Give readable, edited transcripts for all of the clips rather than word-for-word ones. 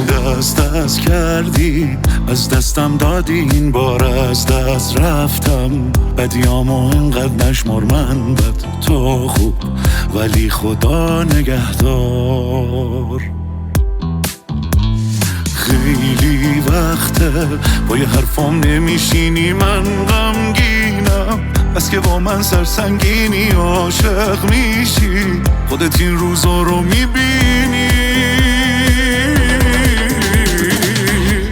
دست کردی، از دستم دادی، این بار از دست رفتم. بدیامو اینقدر نشمر، من بد تو خوب، ولی خدا نگهدار. خیلی وقته با یه حرفام نمیشینی، من غمگینم، بس که با من سرسنگینی، عاشق میشی، خودت این روزا رو میبینی.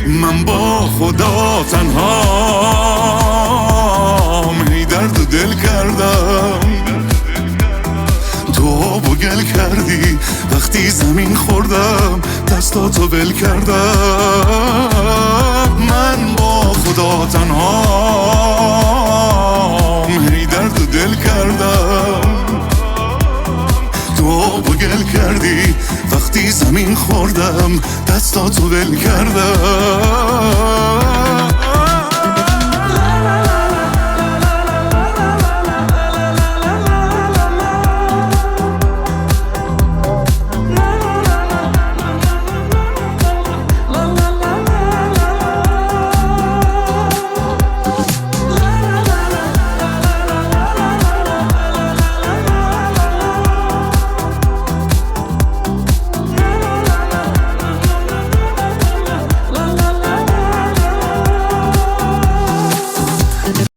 من با خدا تنهام، هی درد و دل کردم، تو آب و گل کردی وقتی زمین خوردم، دستاتو ول کردم. من با خدا تنهام، هی درد و دل کردم، تو آب و گل کردی وقتی زمین خوردم، دستاتو ول کردم.